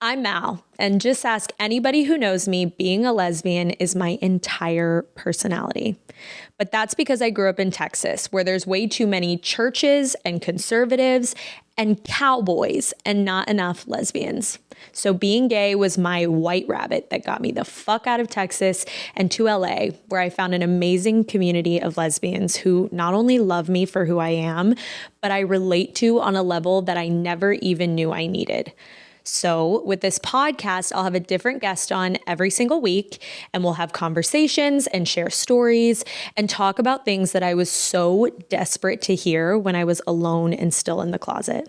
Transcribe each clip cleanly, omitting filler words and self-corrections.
I'm Mal, and just ask anybody who knows me, being a lesbian is my entire personality. But that's because I grew up in Texas, where there's way too many churches and conservatives and cowboys and not enough lesbians. So being gay was my white rabbit that got me the fuck out of Texas and to LA, where I found an amazing community of lesbians who not only love me for who I am, but I relate to on a level that I never even knew I needed. So with this podcast, I'll have a different guest on every single week, and we'll have conversations and share stories and talk about things that I was so desperate to hear when I was alone and still in the closet.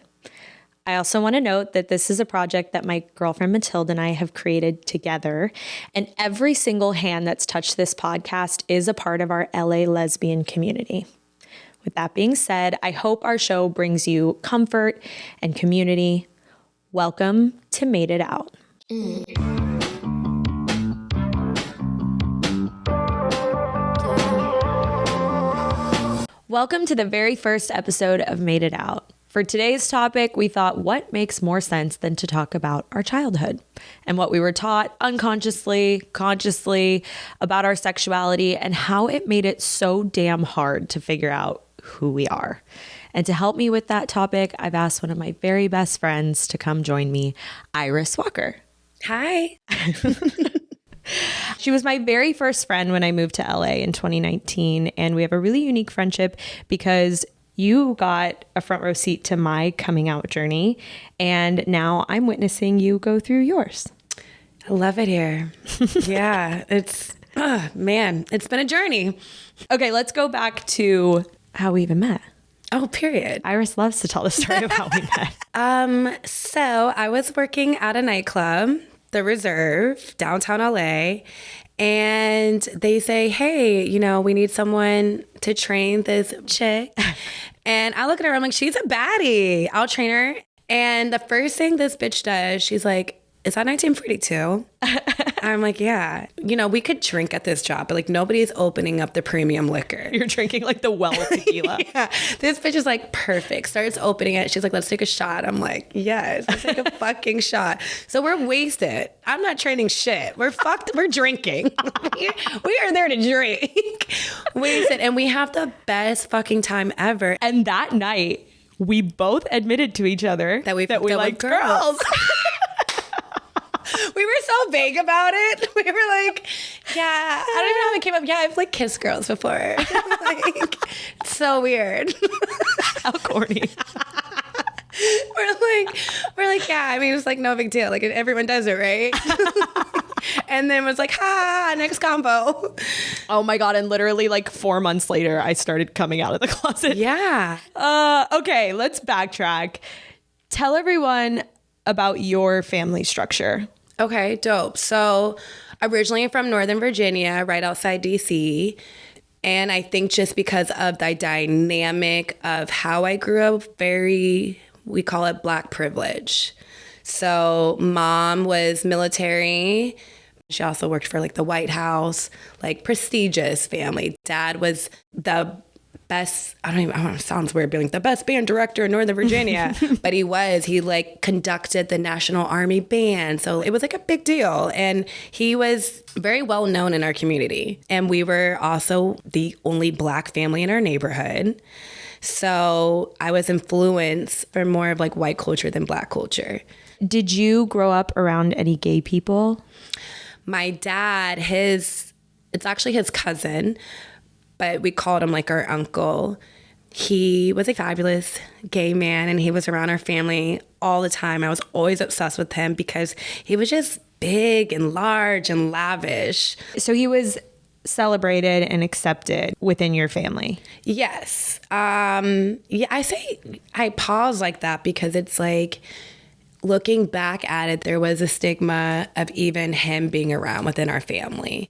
I also want to note that this is a project that my girlfriend Matilda and I have created together, and every single hand that's touched this podcast is a part of our LA lesbian community. With that being said, I hope our show brings you comfort and community. Welcome to Made It Out. Welcome to the very first episode of Made It Out. For today's topic, we thought, what makes more sense than to talk about our childhood and what we were taught unconsciously, consciously about our sexuality and how it made it so damn hard to figure out who we are. And to help me with that topic, I've asked one of my very best friends to come join me, Iris Walker. Hi. She was my very first friend when I moved to LA in 2019. And we have a really unique friendship because you got a front row seat to my coming out journey. And now I'm witnessing you go through yours. I love it here. Yeah, it's been a journey. Okay, let's go back to how we even met. Oh, period. Iris loves to tell the story of how we met. So I was working at a nightclub, The Reserve, downtown LA, and they say, hey, we need someone to train this chick. And I look at her, I'm like, she's a baddie. I'll train her. And the first thing this bitch does, she's like, is that 1942? I'm like, yeah. We could drink at this job, but nobody's opening up the premium liquor. You're drinking the well of tequila. Yeah. This bitch is perfect. Starts opening it. She's like, let's take a shot. I'm like, yes, let's take a fucking shot. So we're wasted. I'm not training shit. We're fucked. We're drinking. We are there to drink. Wasted. And we have the best fucking time ever. And that night, we both admitted to each other that we like girls. We were so vague about it. We were like, yeah, I don't even know how it came up. Yeah, I've kissed girls before. It's so weird. How corny. We're like, yeah, I mean, it's no big deal. Everyone does it, right? And then was next combo. Oh my God. And literally 4 months later, I started coming out of the closet. Yeah. Okay, let's backtrack. Tell everyone about your family structure. Okay, dope. So originally from Northern Virginia, right outside DC. And I think just because of the dynamic of how I grew up, we call it Black privilege. So mom was military. She also worked for the White House, prestigious family. Dad was the best, I don't know, it sounds weird being the best band director in Northern Virginia, but he conducted the National Army Band. So it was a big deal. And he was very well known in our community. And we were also the only Black family in our neighborhood. So I was influenced for more of white culture than Black culture. Did you grow up around any gay people? My dad, it's actually his cousin, but we called him our uncle. He was a fabulous gay man, and he was around our family all the time. I was always obsessed with him because he was just big and large and lavish. So he was celebrated and accepted within your family? Yes. Yeah, I pause like that because it's looking back at it, there was a stigma of even him being around within our family.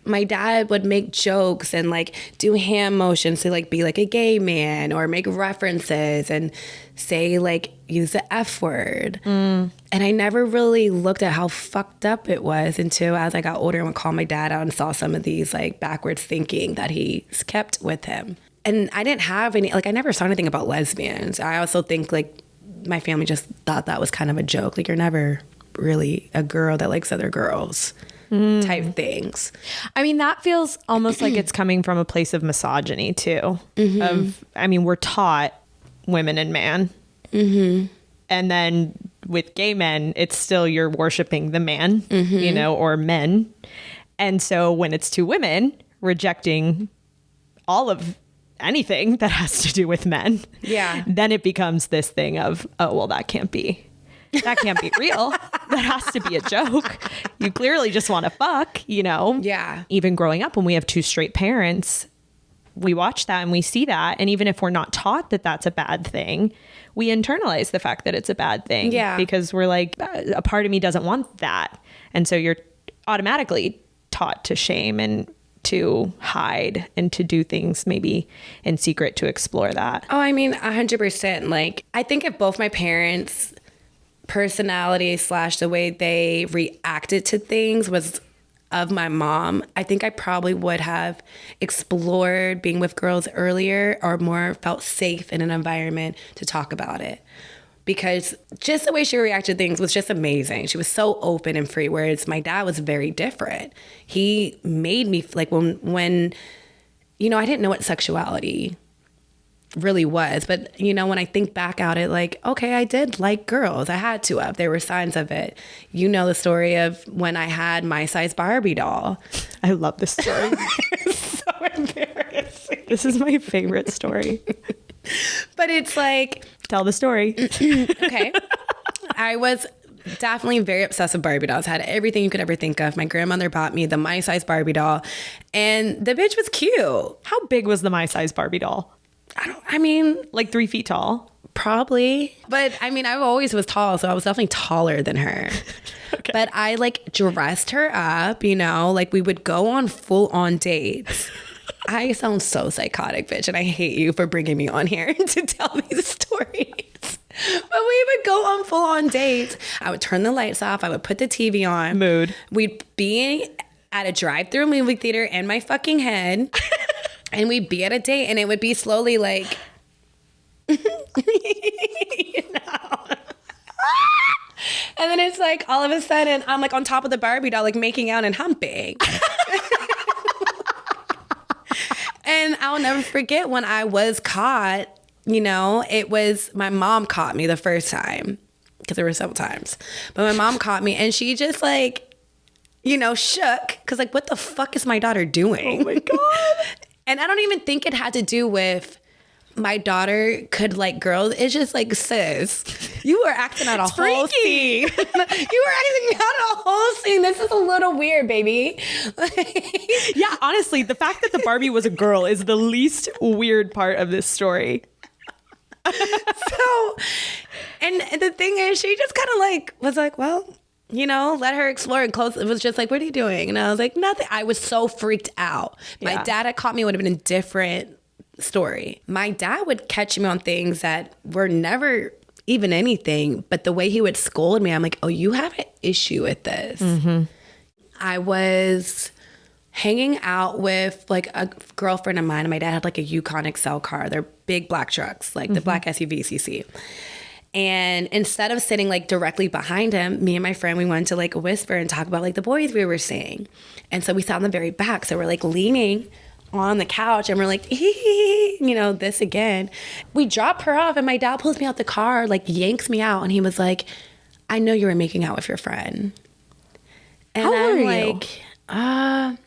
My dad would make jokes and do hand motions to be a gay man, or make references and say use the F word. And I never really looked at how fucked up it was until as I got older and would call my dad out and saw some of these backwards thinking that he's kept with him. And I didn't have any, I never saw anything about lesbians. I also think my family just thought that was kind of a joke. You're never really a girl that likes other girls type things. I mean, that feels almost like it's coming from a place of misogyny too. We're taught women and man. And then with gay men, it's still you're worshiping the man, or men. And so when it's two women rejecting all of anything that has to do with men, then it becomes this thing of, oh, well, that can't be real. That has to be a joke. You clearly just want to fuck, Yeah. Even growing up, when we have two straight parents, we watch that and we see that. And even if we're not taught that that's a bad thing, we internalize the fact that it's a bad thing. Yeah. Because we're like, a part of me doesn't want that. And so you're automatically taught to shame and to hide and to do things maybe in secret to explore that. Oh, I mean, 100%. Like, I think if both my parents' personality / the way they reacted to things was of my mom, I think I probably would have explored being with girls earlier or more felt safe in an environment to talk about it. Because just the way she reacted to things was just amazing. She was so open and free, whereas my dad was very different. He made me, like, when I didn't know what sexuality really was. But, when I think back at it, like, okay, I did like girls. I had to have. There were signs of it. You know the story of when I had my size Barbie doll. I love this story. It's so embarrassing. This is my favorite story. But it's like... Tell the story. Okay. I was definitely very obsessed with Barbie dolls. Had everything you could ever think of. My grandmother bought me the My Size Barbie doll. And the bitch was cute. How big was the My Size Barbie doll? Like 3 feet tall? Probably. But I always was tall, so I was definitely taller than her. Okay. But I dressed her up, like we would go on full on dates. I sound so psychotic, bitch, and I hate you for bringing me on here to tell these stories. But we would go on full on dates. I would turn the lights off. I would put the TV on. Mood. We'd be at a drive-through movie theater in my fucking head. And we'd be at a date, and it would be slowly like, And then it's like, all of a sudden, I'm like on top of the Barbie doll, like making out and humping. And I'll never forget when I was caught, it was, my mom caught me the first time, because there were several times. But my mom caught me, and she just shook, because what the fuck is my daughter doing? Oh my God. And I don't even think it had to do with my daughter could like girls. It's just like, sis, you were acting out a whole scene. You were acting out a whole scene. This is a little weird, baby. Yeah, honestly, the fact that the Barbie was a girl is the least weird part of this story. So, and the thing is, she just kind of was like, well, let her explore and close. It was just like, what are you doing? And I was like, nothing. I was so freaked out. Yeah. My dad had caught me, would have been a different story. My dad would catch me on things that were never even anything, but the way he would scold me, I'm like, oh, you have an issue with this. Mm-hmm. I was hanging out with a girlfriend of mine, and my dad had a Yukon XL car. They're big black trucks, the black SUVs you see. And instead of sitting directly behind him, me and my friend, we wanted to whisper and talk about the boys we were seeing. And so we sat in the very back. So we're leaning on the couch, and we're like, this again. We drop her off, and my dad pulls me out the car, yanks me out. And he was like, I know you were making out with your friend. And How old I'm are you?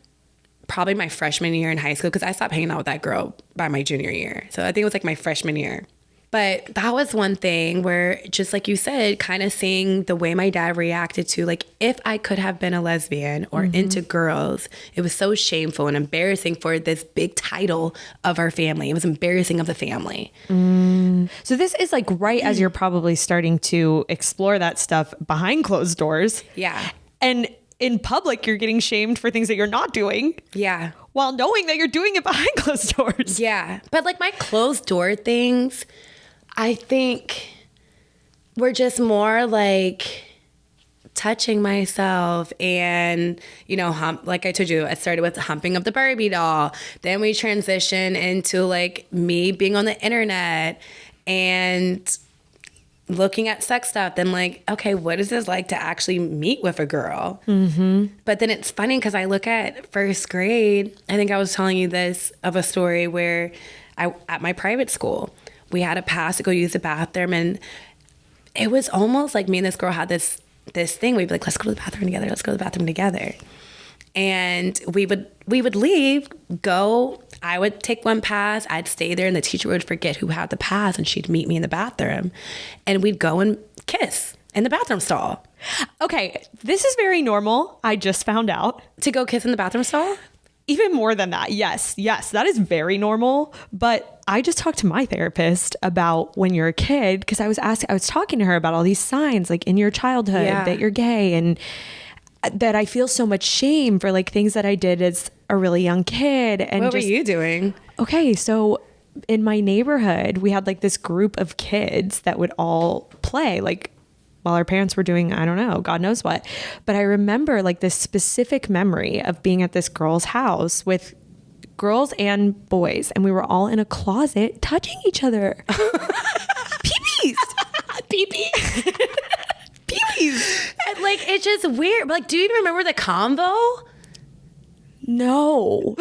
Probably my freshman year in high school, because I stopped hanging out with that girl by my junior year. So I think it was my freshman year. But that was one thing where, just like you said, kind of seeing the way my dad reacted to, if I could have been a lesbian or into girls, it was so shameful and embarrassing for this big title of our family. It was embarrassing of the family. So this is right as you're probably starting to explore that stuff behind closed doors. Yeah. And in public, you're getting shamed for things that you're not doing. Yeah. While knowing that you're doing it behind closed doors. Yeah. But my closed door things, I think we're just more touching myself and, like I told you, I started with humping of the Barbie doll. Then we transition into me being on the internet and looking at sex stuff, then like, okay, what is this like to actually meet with a girl? Mm-hmm. But then it's funny because I look at first grade. I think I was telling you this of a story where at my private school, we had a pass to go use the bathroom, and it was almost like me and this girl had this thing. We'd be like, let's go to the bathroom together. Let's go to the bathroom together. And we would leave, go. I would take one pass. I'd stay there, and the teacher would forget who had the pass, and she'd meet me in the bathroom, and we'd go and kiss in the bathroom stall. Okay, this is very normal. I just found out. To go kiss in the bathroom stall? Even more than that. Yes, that is very normal. But I just talked to my therapist about when you're a kid, because I was talking to her about all these signs like in your childhood that you're gay, and that I feel so much shame for like things that I did as a really young kid. And what were you doing? Okay, so in my neighborhood, we had like this group of kids that would all play like while our parents were doing, I don't know, God knows what. But I remember like this specific memory of being at this girl's house with girls and boys, and we were all in a closet touching each other. Pee-pees. Pee-pee. Pee-pees. And like, it's just weird. Like, do you even remember the convo? No.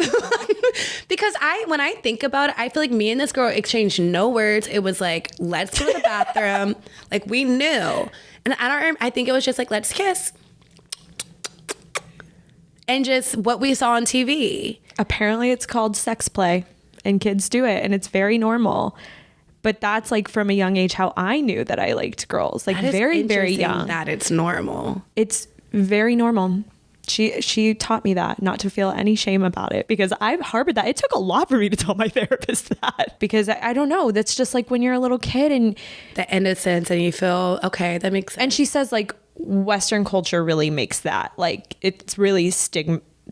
Because when I think about it, I feel like me and this girl exchanged no words. It was like, let's go to the bathroom. Like, we knew. And I think it was just like, let's kiss. And just what we saw on TV. Apparently it's called sex play, and kids do it, and it's very normal. But that's like from a young age how I knew that I liked girls. Like very, very young. That it's normal. It's very normal. She taught me that, not to feel any shame about it, because I've harbored that. It took a lot for me to tell my therapist that, because I don't know. That's just like when you're a little kid and the innocence, and you feel, okay, that makes sense. And she says like Western culture really makes that, like it's really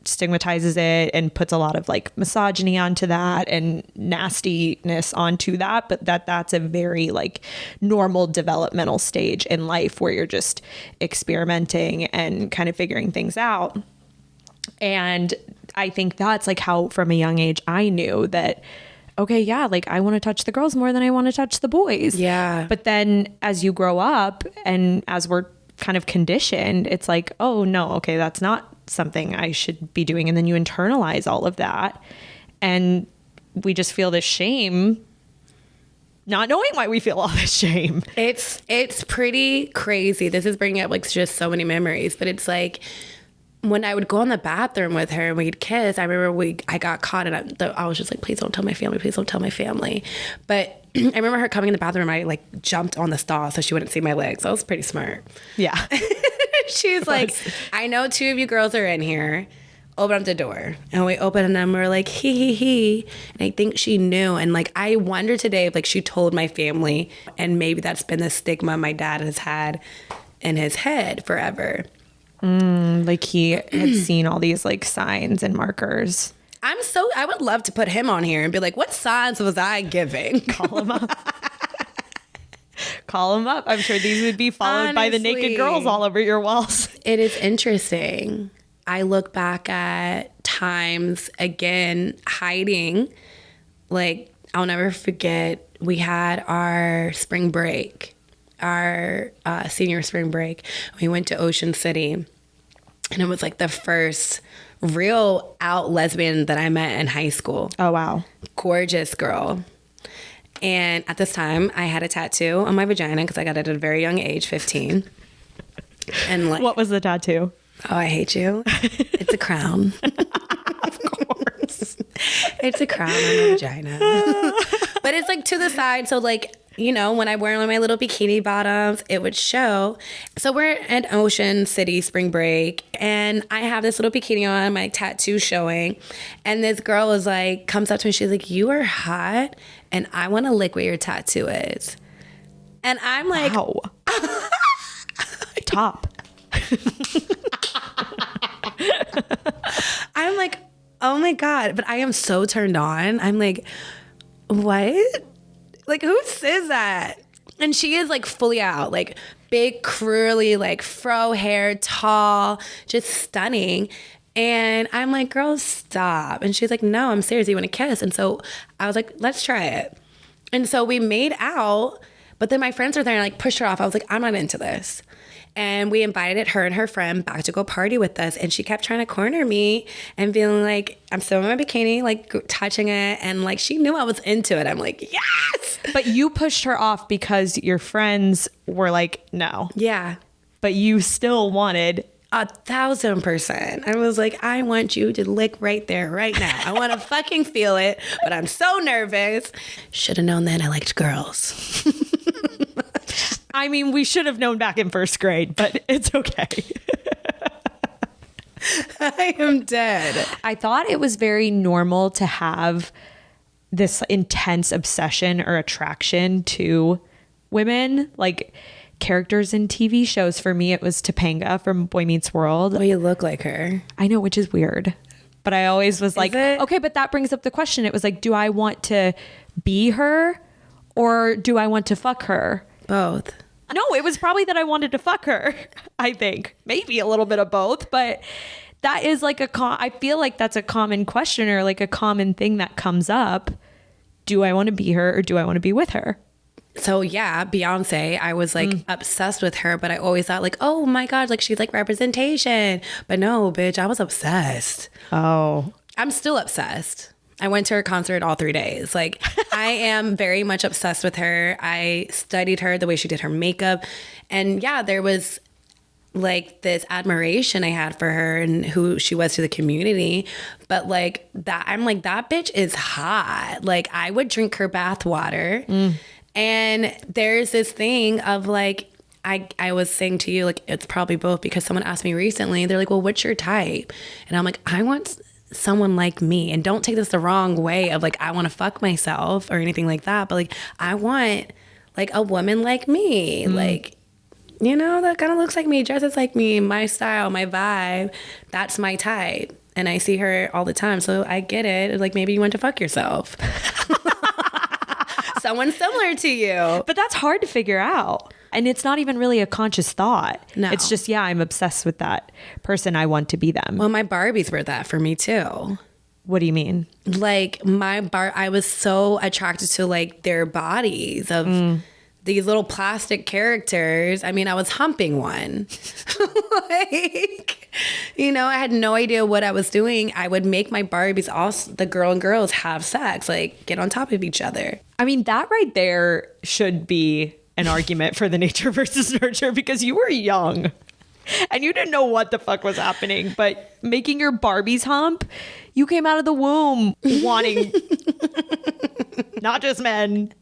stigmatizes it and puts a lot of like misogyny onto that and nastiness onto that, but that's a very like normal developmental stage in life where you're just experimenting and kind of figuring things out. And I think that's like how from a young age I knew that, okay, yeah, like I want to touch the girls more than I want to touch the boys. Yeah. But then as you grow up and as we're kind of conditioned, it's like, oh no, okay, that's not something I should be doing. And then you internalize all of that, and we just feel this shame, not knowing why we feel all this shame. It's pretty crazy. This is bringing up like just so many memories, but it's like when I would go in the bathroom with her and we'd kiss, I remember I got caught, and I was just like, please don't tell my family, please don't tell my family. But I remember her coming in the bathroom, and I like jumped on the stall so she wouldn't see my legs. I was pretty smart. Yeah. She's like, I know two of you girls are in here. Open up the door. And we open, and then we're like, he. And I think she knew. And like, I wonder today if like she told my family, and maybe that's been the stigma my dad has had in his head forever. Like he had seen all these like signs and markers. I would love to put him on here and be like, what signs was I giving? Call him up. Call him up. I'm sure these would be followed by the naked girls all over your walls. It is interesting. I look back at times, again, hiding. Like, I'll never forget, we had our spring break, our senior spring break. We went to Ocean City, and it was like the first real out lesbian that I met in high school. Oh, wow. Gorgeous girl. And at this time, I had a tattoo on my vagina because I got it at a very young age, 15. And like, what was the tattoo? Oh, I hate you. It's a crown. Of course. It's a crown on my vagina. But it's like to the side. So like, you know, when I wear my little bikini bottoms, it would show. So we're at Ocean City spring break, and I have this little bikini on, my tattoo showing. And this girl was like, comes up to me, she's like, you are hot, and I want to lick where your tattoo is. And I'm like, wow. Top. I'm like, oh my God. But I am so turned on. I'm like, what? Like, who says that? And she is like fully out, like big, curly, like fro hair, tall, just stunning. And I'm like, girl, stop. And she's like, no, I'm serious. You want to kiss? And so I was like, let's try it. And so we made out, But then my friends were there and like pushed her off. I was like, I'm not into this. And we invited her and her friend back to go party with us. And she kept trying to corner me and feeling like I'm still in my bikini, like touching it. And like, she knew I was into it. I'm like, yes. But you pushed her off because your friends were like, no. Yeah. But you still wanted. 1,000%. I was like, I want you to lick right there, right now. I want to fucking feel it, but I'm so nervous. Should have known then I liked girls. I mean, we should have known back in first grade, but it's okay. I am dead. I thought it was very normal to have this intense obsession or attraction to women, like characters in TV shows. For me, it was Topanga from Boy Meets World. Well, you look like her. I know, which is weird. But I always was like, okay, but that brings up the question. It was like, do I want to be her or do I want to fuck her? Both. No, it was probably that I wanted to fuck her, I think. Maybe a little bit of both, but that is like I feel like that's a common question or like a common thing that comes up. Do I want to be her or do I want to be with her? So yeah, Beyonce, I was like obsessed with her, but I always thought like, oh my God, like she's like representation. But no, bitch, I was obsessed. Oh. I'm still obsessed. I went to her concert all 3 days. Like, I am very much obsessed with her. I studied her, the way she did her makeup. And yeah, there was like this admiration I had for her and who she was to the community. But like that, I'm like, that bitch is hot. Like, I would drink her bath water. And there's this thing of like, I was saying to you, like, it's probably both, because someone asked me recently, they're like, well, what's your type? And I'm like, I want someone like me. And don't take this the wrong way of like, I want to fuck myself or anything like that. But like, I want like a woman like me, like, you know, that kind of looks like me, dresses like me, my style, my vibe. That's my type. And I see her all the time. So I get it. Like, maybe you want to fuck yourself. Someone similar to you. But that's hard to figure out. And it's not even really a conscious thought. No. It's just, yeah, I'm obsessed with that person. I want to be them. Well, my Barbies were that for me too. What do you mean? Like I was so attracted to like their bodies of these little plastic characters. I mean, I was humping one. Like, you know, I had no idea what I was doing. I would make my Barbies, also the girl and girls, have sex, like get on top of each other. I mean, that right there should be an argument for the nature versus nurture, because you were young and you didn't know what the fuck was happening. But making your Barbies hump, you came out of the womb wanting not just men.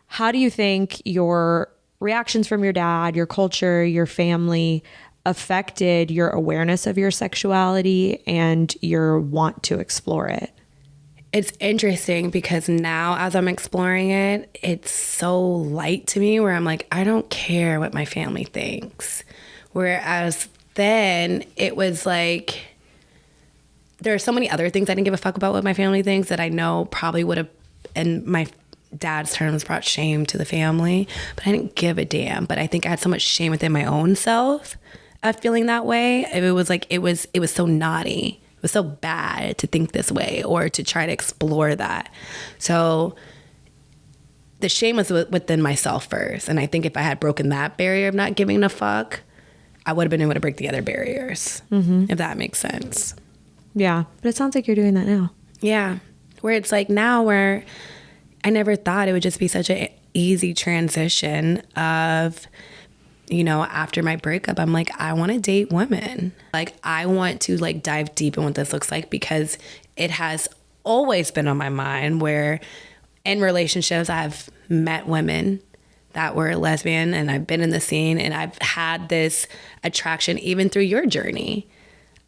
How do you think your reactions from your dad, your culture, your family affected your awareness of your sexuality and your want to explore it? It's interesting because now as I'm exploring it, it's so light to me where I'm like, I don't care what my family thinks. Whereas then it was like, there are so many other things I didn't give a fuck about what my family thinks that I know probably would have, in my dad's terms, brought shame to the family, but I didn't give a damn. But I think I had so much shame within my own self of feeling that way. It was like, it was so naughty. It was so bad to think this way or to try to explore that. So the shame was within myself first. And I think if I had broken that barrier of not giving a fuck, I would have been able to break the other barriers, if that makes sense. Yeah. But it sounds like you're doing that now. Yeah. Where it's like now where I never thought it would just be such an easy transition of, you know, after my breakup, I'm like, I want to date women. Like, I want to like dive deep in what this looks like, because it has always been on my mind where in relationships, I've met women that were lesbian and I've been in the scene and I've had this attraction even through your journey.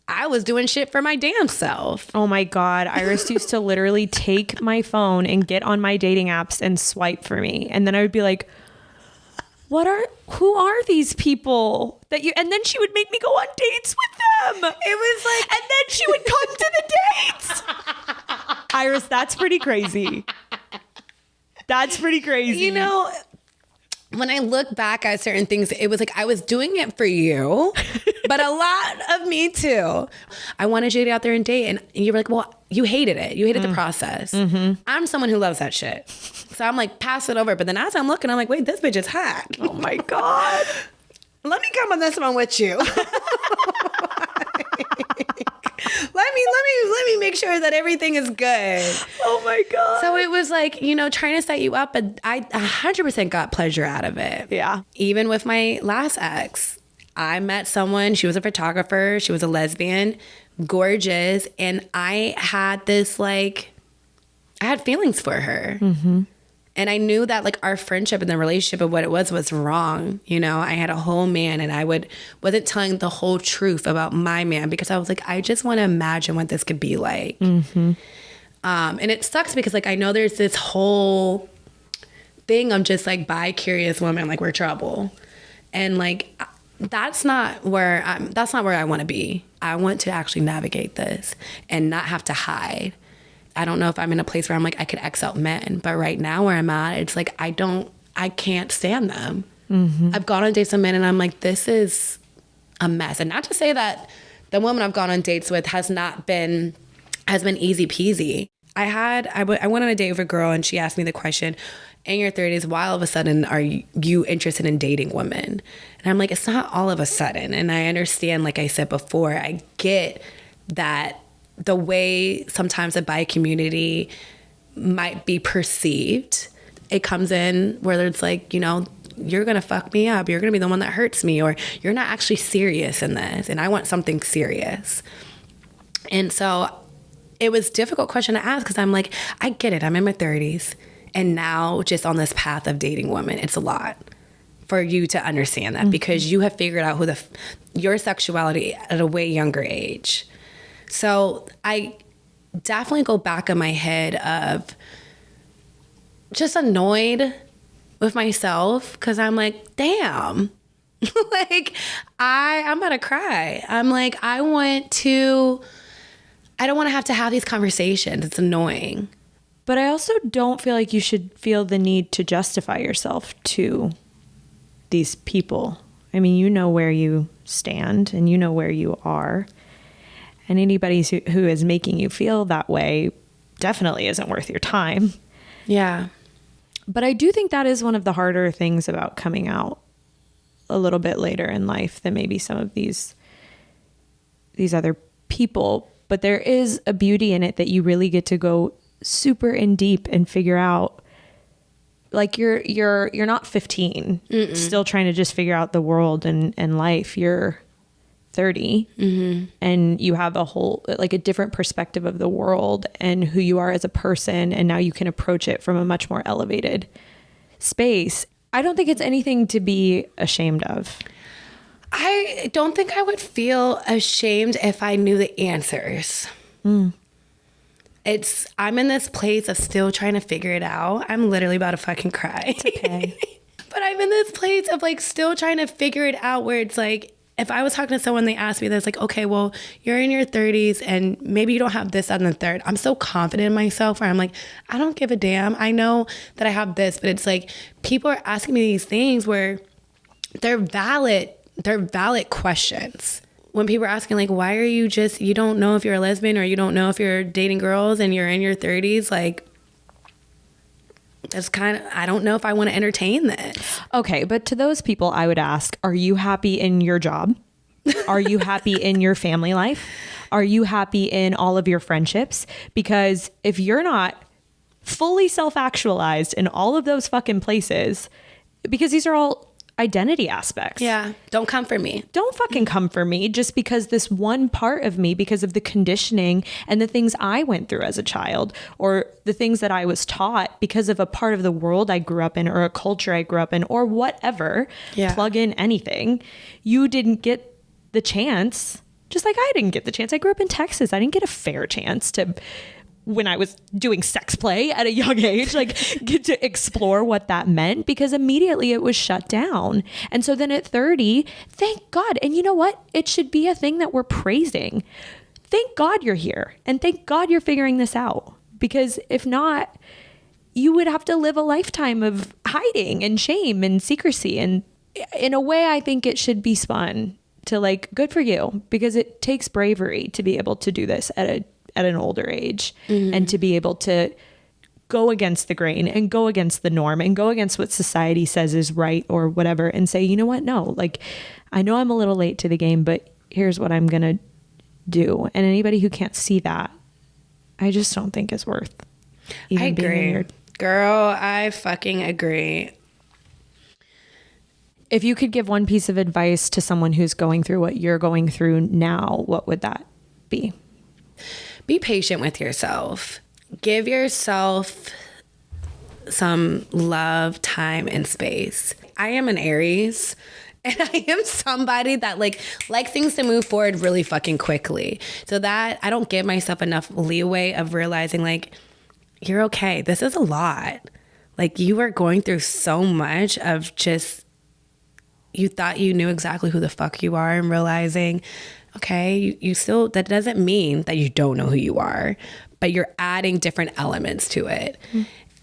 I was doing shit for my damn self. Oh my God. Iris used to literally take my phone and get on my dating apps and swipe for me. And then I would be like, who are these people that you, and then she would make me go on dates with them. It was like, and then she would come to the dates. Iris, that's pretty crazy. That's pretty crazy. You know, when I look back at certain things, it was like I was doing it for you, but a lot of me too. I wanted you to get out there and date. And you were like, well, you hated it. You hated the process. I'm someone who loves that shit. So I'm like, pass it over. But then as I'm looking, I'm like, wait, this bitch is hot. Oh my God. Let me come on this one with you. Let me make sure that everything is good. Oh my God. So it was like, you know, trying to set you up, but I 100% got pleasure out of it. Yeah. Even with my last ex, I met someone, she was a photographer, she was a lesbian, gorgeous, and I had this like, I had feelings for her. And I knew that like our friendship and the relationship of what it was wrong. You know, I had a whole man and I wasn't telling the whole truth about my man because I was like, I just want to imagine what this could be like. And it sucks because like, I know there's this whole thing of just like bi-curious women, like we're trouble. And like, that's not where I want to be. I want to actually navigate this and not have to hide. I don't know if I'm in a place where I'm like, I could X out men. But right now where I'm at, it's like, I can't stand them. I've gone on dates with men and I'm like, this is a mess. And not to say that the woman I've gone on dates with has been easy peasy. I went on a date with a girl and she asked me the question, in your 30s, why all of a sudden are you interested in dating women? And I'm like, it's not all of a sudden. And I understand, like I said before, I get that the way sometimes the bi community might be perceived, it comes in where it's like, you know, you're going to fuck me up. You're going to be the one that hurts me, or you're not actually serious in this. And I want something serious. And so it was a difficult question to ask because I'm like, I get it. I'm in my 30s. And now just on this path of dating women, it's a lot for you to understand that because you have figured out your sexuality at a way younger age. So I definitely go back in my head of just annoyed with myself because I'm like, damn, like I'm about to cry. I'm like, I don't want to have these conversations. It's annoying. But I also don't feel like you should feel the need to justify yourself to these people. I mean, you know where you stand and you know where you are. And anybody who is making you feel that way definitely isn't worth your time. Yeah. But I do think that is one of the harder things about coming out a little bit later in life than maybe some of these other people. But there is a beauty in it that you really get to go super in deep and figure out, like you're not 15 still trying to just figure out the world and life. You're 30 and you have a different perspective of the world and who you are as a person, and now you can approach it from a much more elevated space. I don't think it's anything to be ashamed of. I don't think I would feel ashamed if I knew the answers. I'm in this place of still trying to figure it out. I'm literally about to fucking cry. It's okay. But I'm in this place of like still trying to figure it out where it's like, if I was talking to someone, they asked me this, like, okay, well, you're in your 30s and maybe you don't have this, that, and the third. I'm so confident in myself where I'm like, I don't give a damn. I know that I have this, but it's like, people are asking me these things where they're valid questions. When people are asking like, why are you don't know if you're a lesbian or you don't know if you're dating girls and you're in your 30s, like, that's kind of, I don't know if I want to entertain this. Okay, but to those people, I would ask, are you happy in your job? Are you happy in your family life? Are you happy in all of your friendships? Because if you're not fully self-actualized in all of those fucking places, because these are all identity aspects. Yeah. Don't come for me. Don't fucking come for me just because this one part of me, because of the conditioning and the things I went through as a child, or the things that I was taught because of a part of the world I grew up in, or a culture I grew up in, or whatever. Yeah. Plug in anything. You didn't get the chance, just like I didn't get the chance. I grew up in Texas. I didn't get a fair chance to, when I was doing sex play at a young age, like get to explore what that meant, because immediately it was shut down. And so then at 30, thank God. And you know what? It should be a thing that we're praising. Thank God you're here. And thank God you're figuring this out. Because if not, you would have to live a lifetime of hiding and shame and secrecy. And in a way, I think it should be spun to like, good for you, because it takes bravery to be able to do this at an older age, and to be able to go against the grain and go against the norm and go against what society says is right or whatever, and say, you know what? No, like, I know I'm a little late to the game, but here's what I'm going to do. And anybody who can't see that, I just don't think is worth even I agree. being in your... Girl, I fucking agree. If you could give one piece of advice to someone who's going through what you're going through now, what would that be? Be patient with yourself. Give yourself some love, time, and space. I am an Aries, and I am somebody that likes things to move forward really fucking quickly. So that I don't give myself enough leeway of realizing like, you're okay. This is a lot. Like, you are going through so much of just, you thought you knew exactly who the fuck you are, and realizing, okay, you still, that doesn't mean that you don't know who you are, but you're adding different elements to it.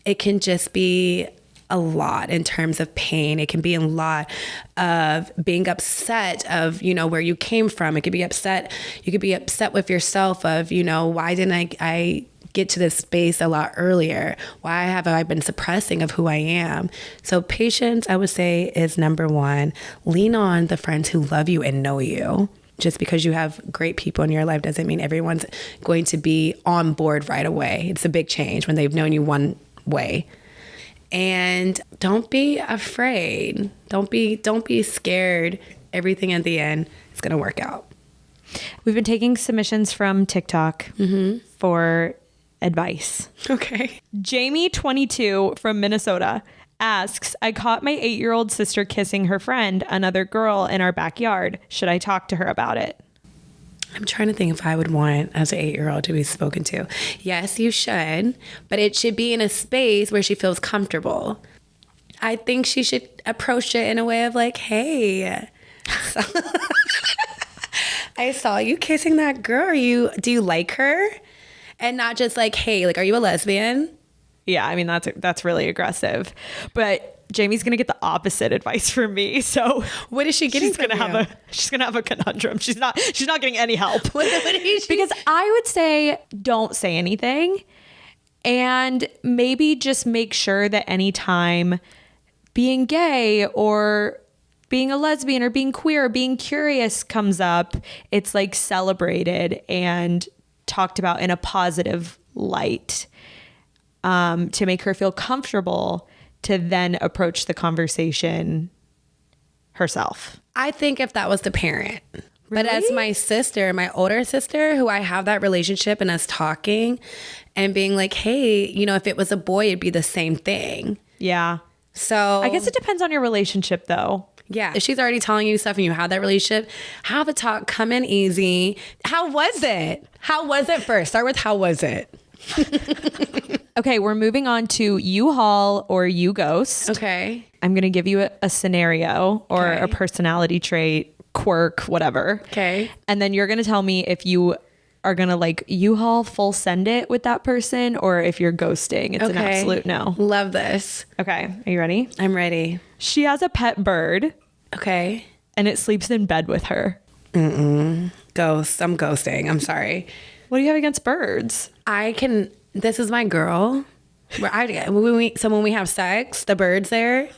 It can just be a lot in terms of pain. It can be a lot of being upset of, you know, where you came from. It could be upset. You could be upset with yourself of, you know, why didn't I get to this space a lot earlier? Why have I been suppressing of who I am? So patience, I would say, is number one. Lean on the friends who love you and know you. Just because you have great people in your life doesn't mean everyone's going to be on board right away. It's a big change when they've known you one way. And don't be afraid. Don't be scared. Everything at the end is going to work out. We've been taking submissions from TikTok for advice. Okay. Jamie, 22, from Minnesota, asks, I caught my 8-year-old sister kissing her friend, another girl, in our backyard. Should I talk to her about it? I'm trying to think if I would want, as an 8-year-old, to be spoken to. Yes, you should, but it should be in a space where she feels comfortable. I think she should approach it in a way of like, hey, I saw you kissing that girl. Do you like her? And not just like, hey, like, are you a lesbian? Yeah, I mean, that's really aggressive. But Jamie's gonna get the opposite advice from me. So what is she getting? She's gonna have a conundrum. She's not getting any help. What is she? Because I would say, don't say anything, and maybe just make sure that anytime being gay or being a lesbian or being queer or being curious comes up, it's like celebrated and talked about in a positive light, to make her feel comfortable to then approach the conversation herself. I think if that was the parent. Really? But as my sister, my older sister, who I have that relationship and us talking and being like, hey, you know, if it was a boy, it'd be the same thing. Yeah. So I guess it depends on your relationship though. Yeah. If she's already telling you stuff and you have that relationship, have a talk, come in easy. How was it? How was it first? Start with how was it? Okay, we're moving on to you haul or you ghost. Okay. I'm going to give you a scenario or a personality trait, quirk, whatever. Okay. And then you're going to tell me if you are going to like U-Haul full send it with that person or if you're ghosting. It's an absolute no. Love this. Okay. Are you ready? I'm ready. She has a pet bird. Okay. And it sleeps in bed with her. Ghost. I'm ghosting. I'm sorry. What do you have against birds? This is my girl. When we have sex, the bird's there.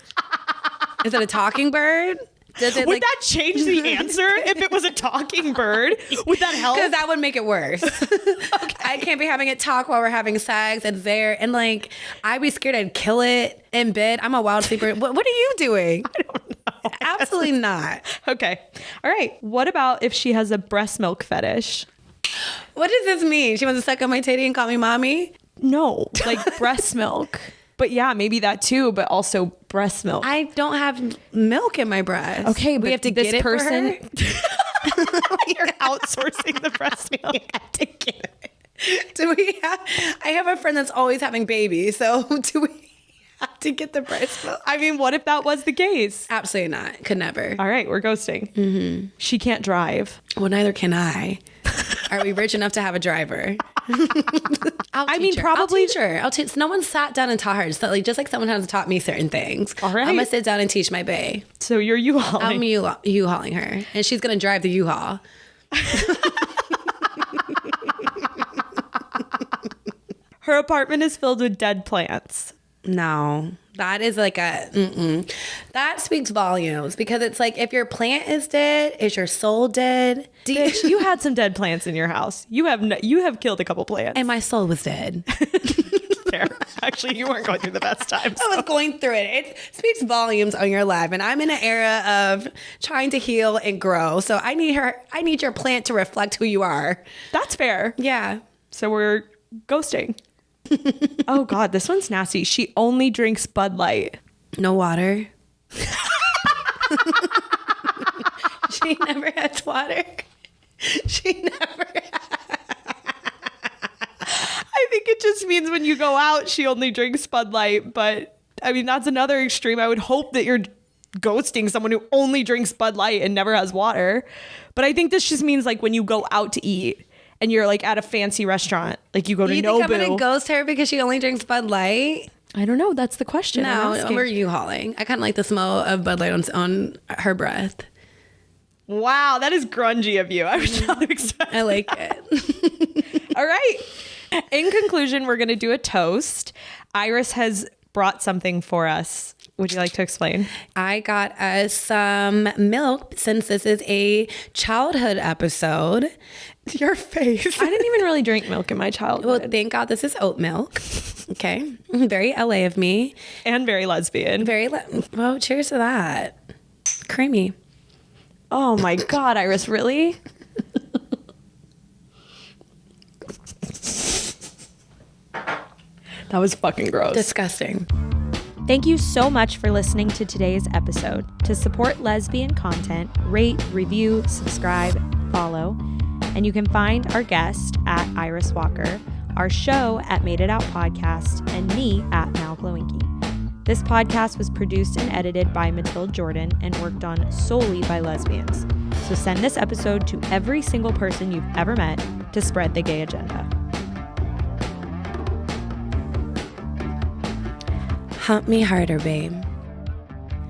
Is it a talking bird? Would that change the answer if it was a talking bird? Would that help? Because that would make it worse. Okay. I can't be having it talk while we're having sex. It's there. And like, I'd be scared I'd kill it in bed. I'm a wild sleeper. What are you doing? I don't know. Absolutely not. Okay. All right. What about if she has a breast milk fetish? What does this mean? She wants to suck on my titty and call me mommy? No, like breast milk. But yeah, maybe that too, but also breast milk. I don't have milk in my breast. Okay, we have to this get it person. For her? You're outsourcing the breast milk. We have to get it. Do we have? I have a friend that's always having babies. So do we have to get the breast milk? I mean, what if that was the case? Absolutely not. Could never. All right, we're ghosting. She can't drive. Well, neither can I. Are we rich enough to have a driver? Probably. I'll teach her. No one sat down and taught her. So just like someone has taught me certain things. All right. I'm gonna sit down and teach my bae. So you're U-hauling. I'm U-hauling her, and she's gonna drive the U-Haul. Her apartment is filled with dead plants. No, that is like that speaks volumes, because it's like, if your plant is dead, is your soul dead? Bitch, you had some dead plants in your house. You have killed a couple plants. And my soul was dead. Fair. Actually, you weren't going through the best time. I was going through it. It speaks volumes on your life. And I'm in an era of trying to heal and grow. So I need your plant to reflect who you are. That's fair. Yeah. So we're ghosting. Oh God, this one's nasty. She only drinks Bud Light. No water. She never has water. She never I think it just means when you go out, she only drinks Bud Light. But I mean, that's another extreme. I would hope that you're ghosting someone who only drinks Bud Light and never has water. But I think this just means like when you go out to eat and you're like at a fancy restaurant, like you go to Nobu. You think I'm gonna ghost her because she only drinks Bud Light? I don't know. That's the question. No, we're U-hauling. I kind of like the smell of Bud Light on her breath. Wow, that is grungy of you. I was not expecting. I like it. All right. In conclusion, we're going to do a toast. Iris has brought something for us. Would you like to explain? I got us some milk, since this is a childhood episode. Your face. I didn't even really drink milk in my childhood. Well, thank God this is oat milk. Okay. Very LA of me. And very lesbian. Well, cheers to that. Creamy. Oh my God, Iris, really? That was fucking gross. Disgusting. Thank you so much for listening to today's episode. To support lesbian content, rate, review, subscribe, follow. And you can find our guest at Iris Walker, our show at Made It Out Podcast, and me at Mal Glowinky. This podcast was produced and edited by Matilde Jordan and worked on solely by lesbians. So send this episode to every single person you've ever met to spread the gay agenda. Hump me harder, babe.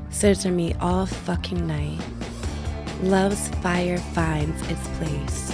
Scissor me all fucking night. Love's fire finds its place.